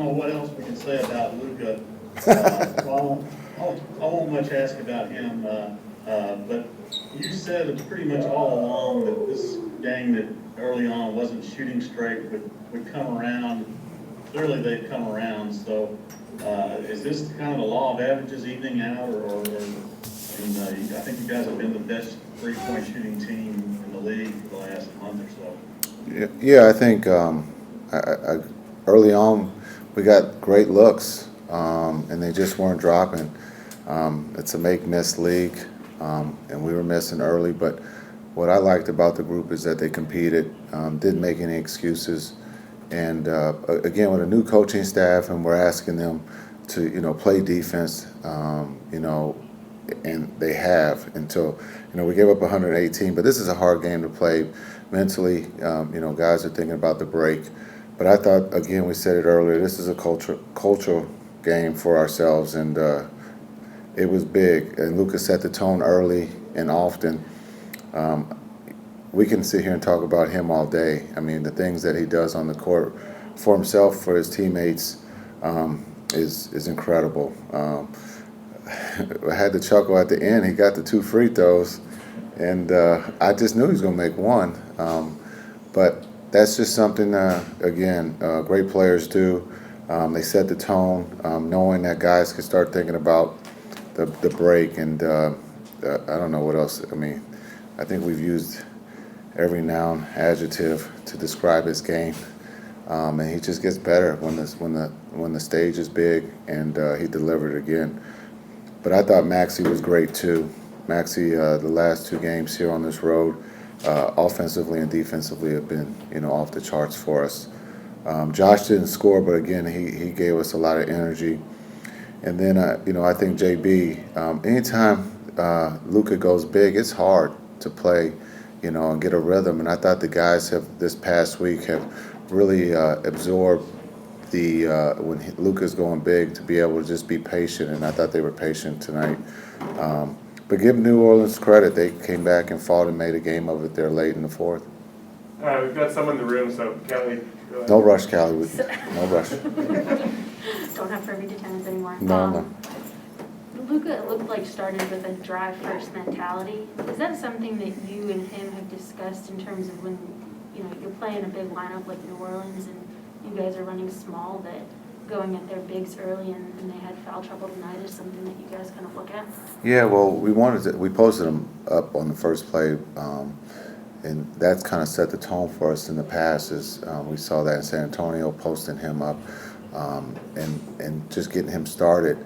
know what else we can say about Luca. I won't much ask about him, but you said pretty much all along that this gang that early on wasn't shooting straight would come around. Clearly they've come around, so is this kind of the law of averages evening out, or I think you guys have been the best three-point shooting team in the league for the last month or so. Yeah, I think early on we got great looks, and they just weren't dropping. It's a make-miss league, and we were missing early. But what I liked about the group is that they competed, didn't make any excuses, and again with a new coaching staff, and we're asking them to play defense, and they have until we gave up 118. But this is a hard game to play mentally. Guys are thinking about the break. But I thought, again, we said it earlier, this is a cultural game for ourselves, and it was big. And Luka set the tone early and often. We can sit here and talk about him all day. I mean, the things that he does on the court for himself, for his teammates, is incredible. I had to chuckle at the end. He got the 2 free throws, and I just knew he was going to make one. But that's just something, great players do. They set the tone, knowing that guys can start thinking about the break. And I don't know what else. I mean, I think we've used every noun, adjective to describe his game. And he just gets better when the stage is big, and he delivered again. But I thought Maxi was great too. Maxi, the last 2 games here on this road, offensively and defensively have been off the charts for us. Josh didn't score, but again he gave us a lot of energy. And then I think JB, anytime Luka goes big, it's hard to play, and get a rhythm. And I thought the guys this past week have really absorbed when Luka's going big, to be able to just be patient, and I thought they were patient tonight. But give New Orleans credit; they came back and fought and made a game of it there late in the fourth. We've got someone in the room, so Kelly. No rush, Callie. No rush. Don't have perfect attendance anymore. No. Luka looked like started with a drive-first mentality. Is that something that you and him have discussed in terms of when you're playing a big lineup like New Orleans and you guys are running small, that going at their bigs early and they had foul trouble tonight is something that you guys kind of look at? Yeah, well, we posted them up on the first play, and that's kind of set the tone for us in the past. We saw that in San Antonio, posting him up, and just getting him started,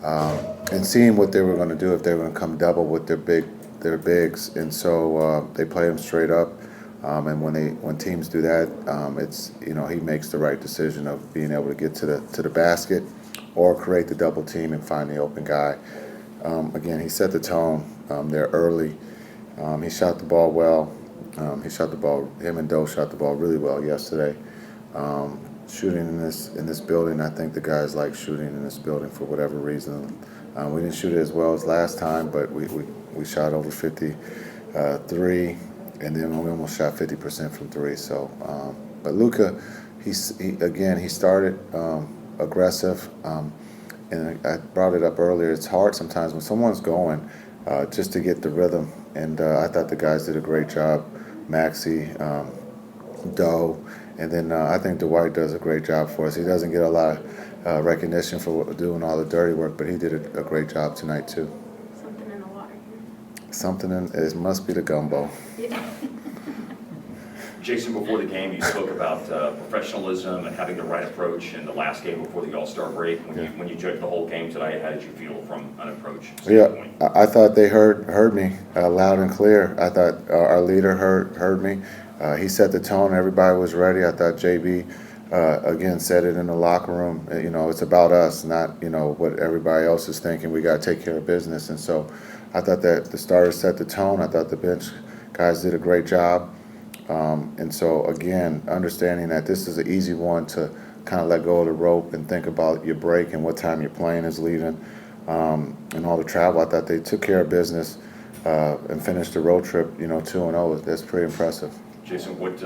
and seeing what they were going to do, if they were going to come double with their bigs, and so they play him straight up. And when teams do that, it's he makes the right decision of being able to get to the basket, or create the double team and find the open guy. Again, he set the tone there early. He shot the ball well. Him and Doe shot the ball really well yesterday. Shooting in this building, I think the guys like shooting in this building for whatever reason. We didn't shoot it as well as last time, but we shot over 53. And then we almost shot 50% from 3. So, but Luka, he started aggressive, and I brought it up earlier. It's hard sometimes when someone's going just to get the rhythm. And I thought the guys did a great job. Maxi, Doe, and then I think Dwight does a great job for us. He doesn't get a lot of recognition for doing all the dirty work, but he did a great job tonight too. Something in the water. It must be the gumbo. Yeah. Jason, before the game, you spoke about professionalism and having the right approach in the last game before the All-Star break. When you judged the whole game tonight, how did you feel from an approach standpoint? Yeah, I thought they heard me loud and clear. I thought our leader heard me. He set the tone. Everybody was ready. I thought JB, again, said it in the locker room. It's about us, not what everybody else is thinking. We got to take care of business. And so I thought that the starters set the tone. I thought the bench guys did a great job. And so, again, understanding that this is an easy one to kind of let go of the rope and think about your break and what time your plane is leaving, and all the travel. I thought they took care of business and finished the road trip, 2-0. That's pretty impressive. Jason, when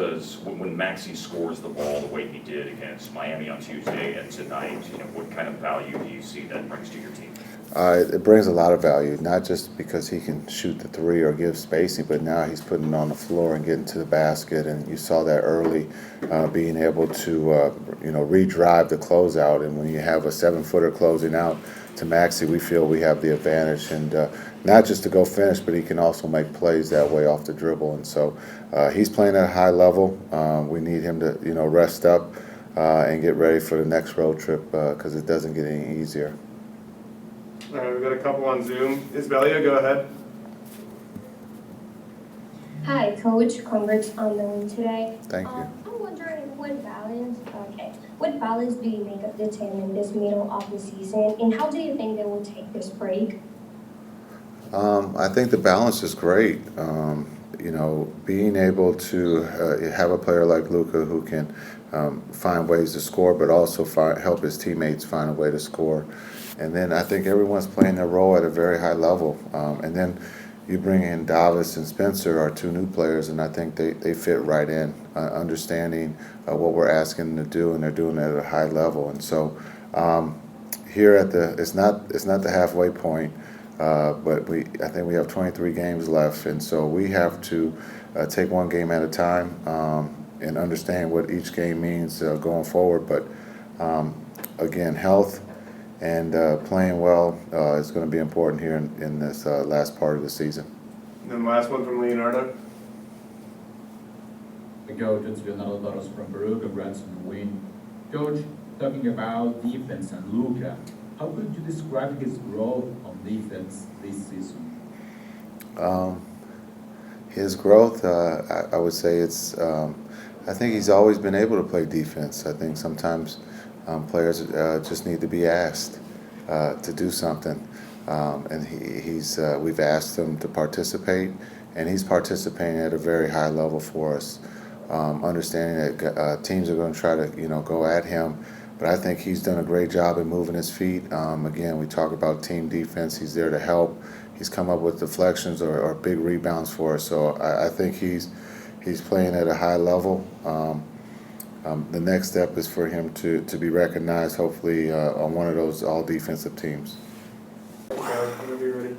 Maxi scores the ball the way he did against Miami on Tuesday and tonight, what kind of value do you see that brings to your team? It brings a lot of value, not just because he can shoot the three or give spacing, but now he's putting it on the floor and getting to the basket. And you saw that early, being able to, redrive the closeout. And when you have a 7-footer closing out to Maxi, we feel we have the advantage. And not just to go finish, but he can also make plays that way off the dribble. And so he's playing at a high level. We need him to, rest up and get ready for the next road trip because it doesn't get any easier. All right, we've got a couple on Zoom. Isbelia, go ahead. Hi, Coach. Congrats on the win today. Thank you. I'm wondering what balance do you make of the team in this middle of the season, and how do you think they will take this break? I think the balance is great. Being able to have a player like Luca who can find ways to score, but also help his teammates find a way to score. And then I think everyone's playing their role at a very high level. And then you bring in Davis and Spencer, our two new players, and I think they fit right in, understanding what we're asking them to do, and they're doing it at a high level. And so here it's not the halfway point, but I think we have 23 games left, and so we have to take one game at a time and understand what each game means going forward. But again, health and playing well is going to be important here in this last part of the season. And then last one from Leonardo. Coach, it's Leonardo Torres from Peru. Congrats on the win. Coach, talking about defense and Luca, how could you describe his growth on defense this season? His growth, I would say I think he's always been able to play defense. I think sometimes players just need to be asked to do something, and we've asked him to participate, and he's participating at a very high level for us. Understanding that teams are going to try to go at him, but I think he's done a great job in moving his feet. Again, we talk about team defense. He's there to help. He's come up with deflections or big rebounds for us. So I think he's playing at a high level. The next step is for him to be recognized, hopefully, on one of those all-defensive teams. Whenever you're ready.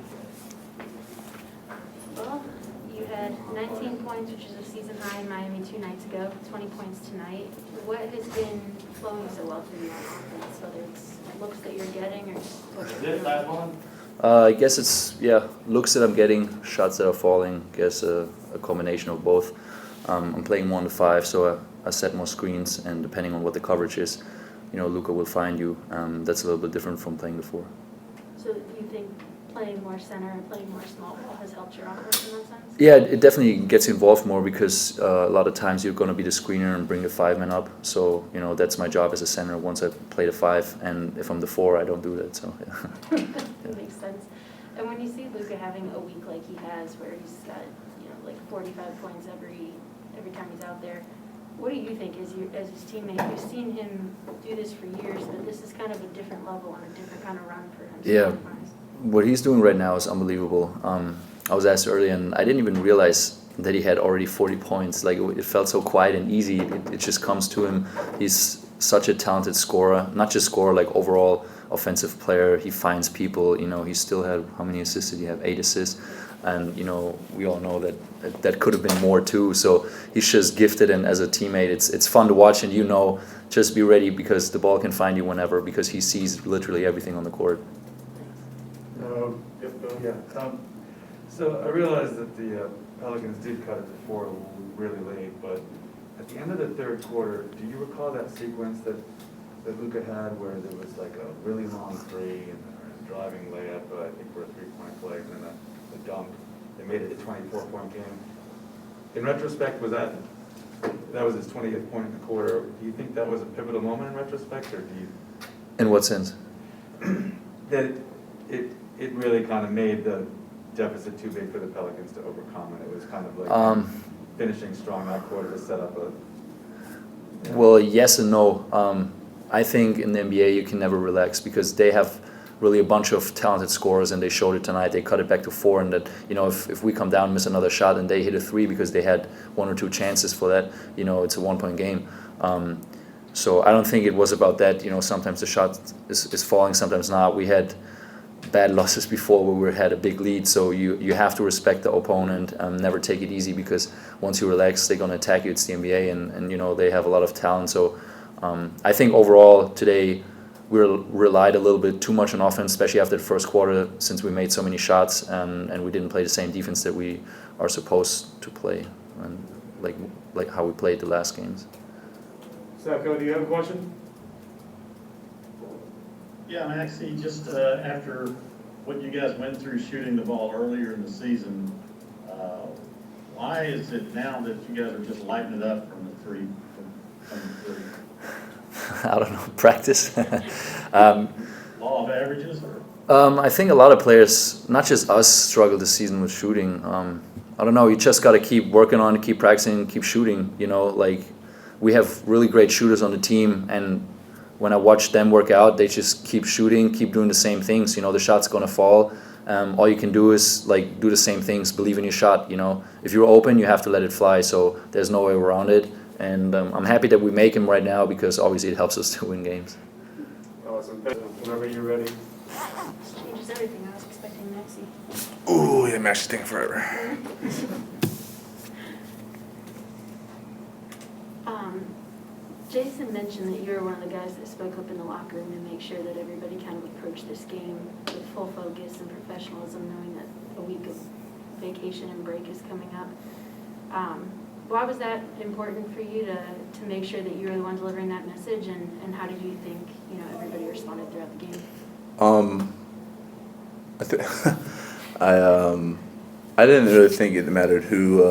Well, you had 19 points, which is a season high in Miami 2 nights ago, 20 points tonight. What has been flowing so well for you on offense, whether it's looks that you're getting or just what you're doing? I guess it's, looks that I'm getting, shots that are falling, I guess a combination of both. I'm playing 1 to 5, so I set more screens, and depending on what the coverage is, Luca will find you. That's a little bit different from playing before. So do you think playing more center and playing more small ball has helped your offense in that sense? Yeah, it definitely gets you involved more because a lot of times you're going to be the screener and bring the 5-man up. So, that's my job as a center once I play the 5, and if I'm the 4, I don't do that. So, yeah. That makes sense. And when you see Luca having a week like he has, where he's got, like 45 points every time he's out there, what do you think as his teammate? You've seen him do this for years, but this is kind of a different level and a different kind of run for him. Yeah. What he's doing right now is unbelievable. I was asked earlier, and I didn't even realize that he had already 40 points. Like, it felt so quiet and easy. It just comes to him. He's such a talented scorer, not just scorer, like overall offensive player. He finds people. He still had, how many assists did he have? 8 assists. And, we all know that could have been more too. So he's just gifted, and as a teammate, it's fun to watch, and just be ready because the ball can find you whenever, because he sees literally everything on the court. So I realized that the Pelicans did cut it to 4 really late, but at the end of the third quarter, do you recall that sequence that Luca had where there was like a really long 3 and a driving layup, I think for a 3-point play, and then a dunk that made it a 24-point game? In retrospect, that was his 20th point in the quarter. Do you think that was a pivotal moment in retrospect, or do you? In what sense? That it really kind of made the deficit too big for the Pelicans to overcome, and it was kind of like finishing strong that quarter to set up a. Well, yes and no. I think in the NBA you can never relax because they have really a bunch of talented scorers, and they showed it tonight. They cut it back to 4, and that, you know, if we come down, miss another shot, and they hit a 3 because they had 1 or 2 chances for that, you know, it's a 1-point game. So I don't think it was about that. You know, sometimes the shot is falling, sometimes not. We had bad losses before where we had a big lead, so you have to respect the opponent, never take it easy, because once you relax, they're going to attack you. It's the NBA, and you know, they have a lot of talent. So I think overall today we relied a little bit too much on offense, especially after the first quarter, since we made so many shots, and we didn't play the same defense that we are supposed to play, and like how we played the last games. Sacco, do you have a question? Yeah, Maxi, just after what you guys went through shooting the ball earlier in the season, why is it now that you guys are just lighting it up from the three? I don't know, practice. Law of averages? Or? I think a lot of players, not just us, struggle this season with shooting. I don't know, you just got to keep working on it, keep practicing, keep shooting. You know, like, we have really great shooters on the team, and when I watch them work out, they just keep shooting, keep doing the same things. You know, the shot's going to fall. All you can do is, like, do the same things, believe in your shot. You know, if you're open, you have to let it fly, so there's no way around it. And I'm happy that we make them right now, because obviously it helps us to win games. Awesome. Whenever you're ready. This changes everything. I was expecting Maxi. Ooh, yeah, Maxi's taking forever. Jason mentioned that you're one of the guys that spoke up in the locker room to make sure that everybody kind of approached this game with full focus and professionalism, knowing that a week of vacation and break is coming up. Why was that important for you to make sure that you were the one delivering that message, and how did you think, you know, everybody responded throughout the game? I didn't really think it mattered who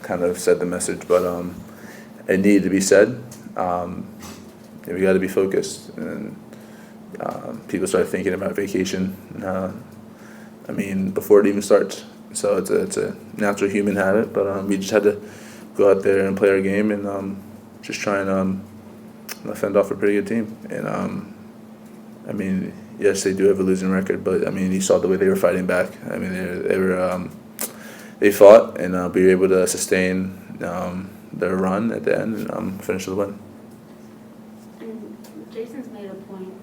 kind of said the message, but it needed to be said. We got to be focused, and people started thinking about vacation. I mean, before it even starts. So it's a natural human habit, but we just had to go out there and play our game, and just try and fend off a pretty good team. And I mean, yes, they do have a losing record, but I mean, you saw the way they were fighting back. I mean, they fought, and we were able to sustain their run at the end and finish with a win. And Jason's made a point,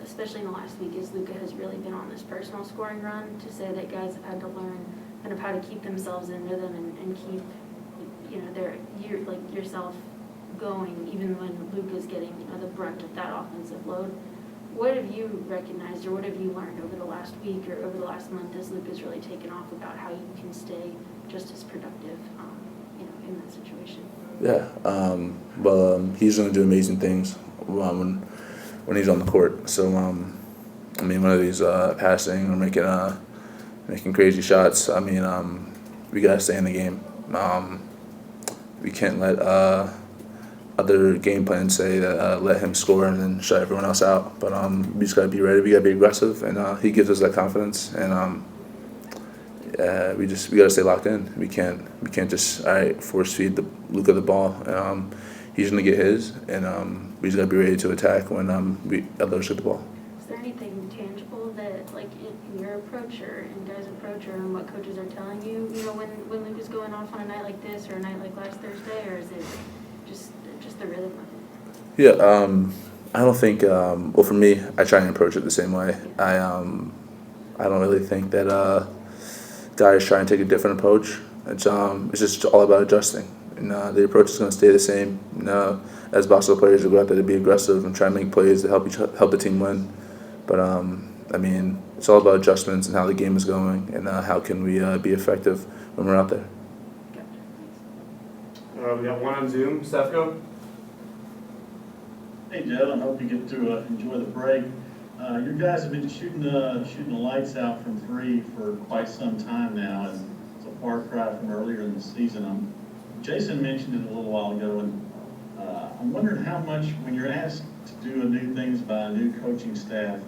especially in the last week, is Luca has really been on this personal scoring run, to say that guys have had to learn kind of how to keep themselves in rhythm and keep, you know, like yourself going, even when Luca's getting, you know, the brunt of that offensive load. What have you recognized, or what have you learned over the last week or over the last month as Luca's really taken off, about how you can stay just as productive, you know, in that situation? Yeah, he's going to do amazing things when he's on the court. So, I mean, whether he's passing or making crazy shots, I mean, we got to stay in the game. We can't let other game plans say that let him score and then shut everyone else out. But we just got to be ready. We got to be aggressive, and he gives us that confidence. And we got to stay locked in. We can't just force feed Luca the ball. He's gonna get his, and we just got to be ready to attack when others get the ball. Is there anything tangible that, like, in your approach or in guys' approach, or in what coaches are telling you, you know, when Luca's going off on a night like this or a night like last Thursday, or is it just the rhythm of it? Yeah, I don't think. Well, for me, I try and approach it the same way. I don't really think that guys try and take a different approach. It's just all about adjusting. And the approach is going to stay the same. As basketball players, we go out there to be aggressive and try and make plays to help the team win. But I mean, it's all about adjustments and how the game is going, and how can we be effective when we're out there. We got one on Zoom. Sefco? Hey, Joe, I hope you get to enjoy the break. You guys have been shooting the lights out from three for quite some time now, and it's a far cry from earlier in the season. Jason mentioned it a little while ago, and I'm wondering how much, when you're asked to do new things by a new coaching staff,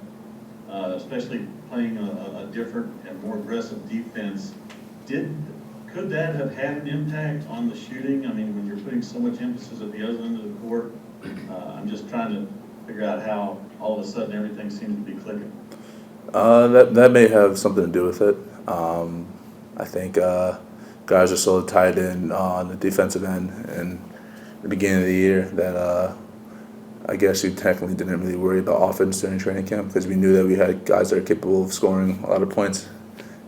especially playing a different and more aggressive defense, could that have had an impact on the shooting? I mean, when you're putting so much emphasis at the other end of the court, I'm just trying to figure out how all of a sudden everything seems to be clicking. That may have something to do with it. I think guys are so tied in on the defensive end in the beginning of the year that I guess we technically didn't really worry about offense during training camp because we knew that we had guys that are capable of scoring a lot of points.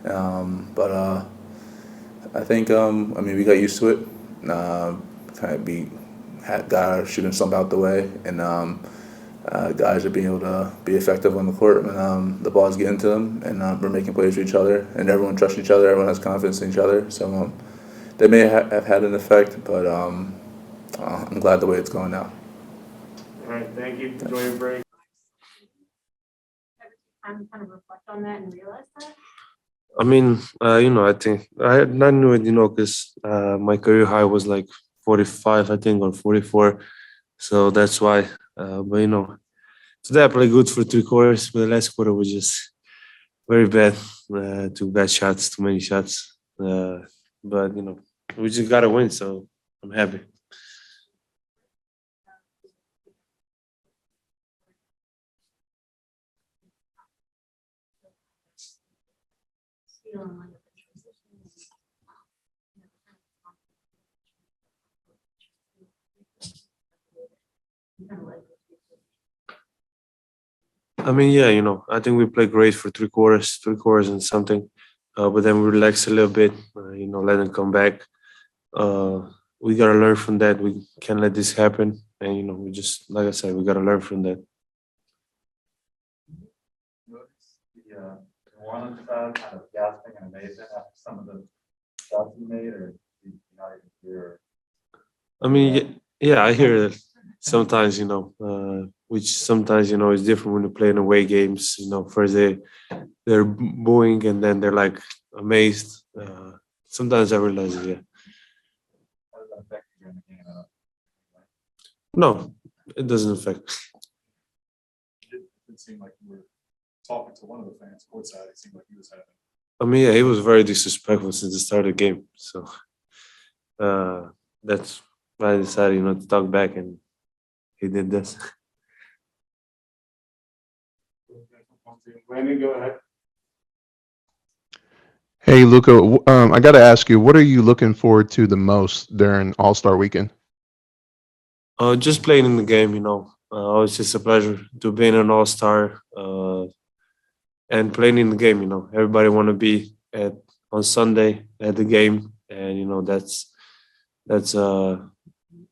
But I think we got used to it. We had guys shooting some out the way, and guys are being able to be effective on the court when the ball's getting to them, and we're making plays for each other, and everyone trusts each other, everyone has confidence in each other. So they may have had an effect, but I'm glad the way it's going now. All right, thank you. Enjoy your break. I'm kind of reflect on that and realize that. I mean, I think I knew it, because my career high was like 45, I think, or 44. So that's why. But today I played good for 3 quarters, but the last quarter was just very bad. Too bad shots, too many shots. But we just gotta win, so I'm happy. I mean, yeah, I think we played great for 3 quarters and something. But then we relaxed a little bit, let them come back. We gotta learn from that. We can't let this happen. And, we just, like I said, we gotta learn from that. The Orleans crowd kind of gasping and amazing after some of the shots you made, or you not even hear? I mean, yeah, I hear it sometimes, which sometimes, is different when you play in away games. First they're booing and then they're like amazed. Sometimes I realize it, yeah. How does that affect you during the game? No, it doesn't affect. It seemed like you were talking to one of the fans courtside. It seemed like he was having. I mean, yeah, he was very disrespectful since the start of the game. So that's why I decided, to talk back, and he did this. Brandon, go ahead. Hey, Luca, I got to ask you, what are you looking forward to the most during All-Star Weekend? Just playing in the game, always just a pleasure to be an all-star and playing in the game. Everybody want to be on Sunday at the game, and that's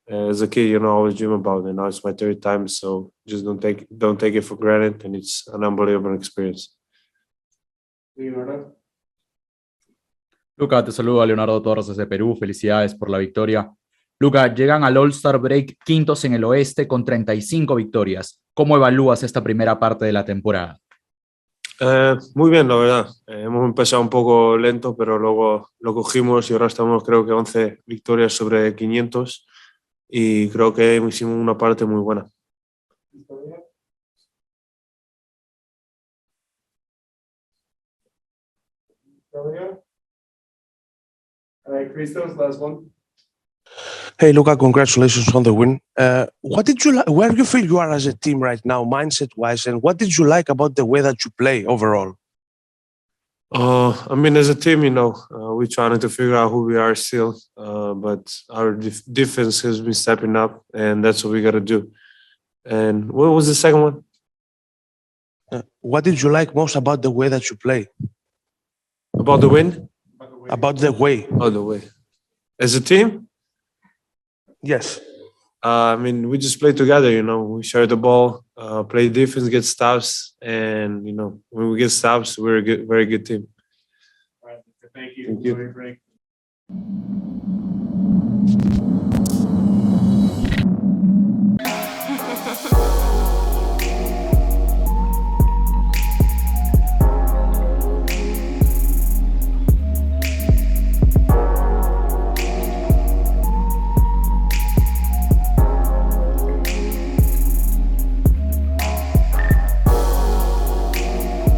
as a kid, I always dream about it. Now it's my 3rd time, so just don't take it for granted, and it's an unbelievable experience. Leonardo? Luca, te saluda Leonardo Torres desde Perú. Felicidades por la victoria. Luca, llegan al All-Star Break quintos en el oeste con 35 victorias. ¿Cómo evalúas esta primera parte de la temporada? Muy bien, la verdad. Hemos empezado un poco lento, pero luego lo cogimos y ahora estamos, creo que 11 victorias sobre 500 y creo que hicimos una parte muy buena. Christos, last one. Hey, Luca, congratulations on the win. What did you like? Where do you feel you are as a team right now, mindset-wise, and what did you like about the way that you play overall? I mean, as a team, we're trying to figure out who we are still, but our defense has been stepping up, and that's what we got to do. And what was the second one? What did you like most about the way that you play? About the win? About the way. Oh, the way. As a team? Yes. I mean, we just play together, we share the ball, play defense, get stops. And, when we get stops, we're a very good team. All right, thank you. Thank you. Enjoy your break.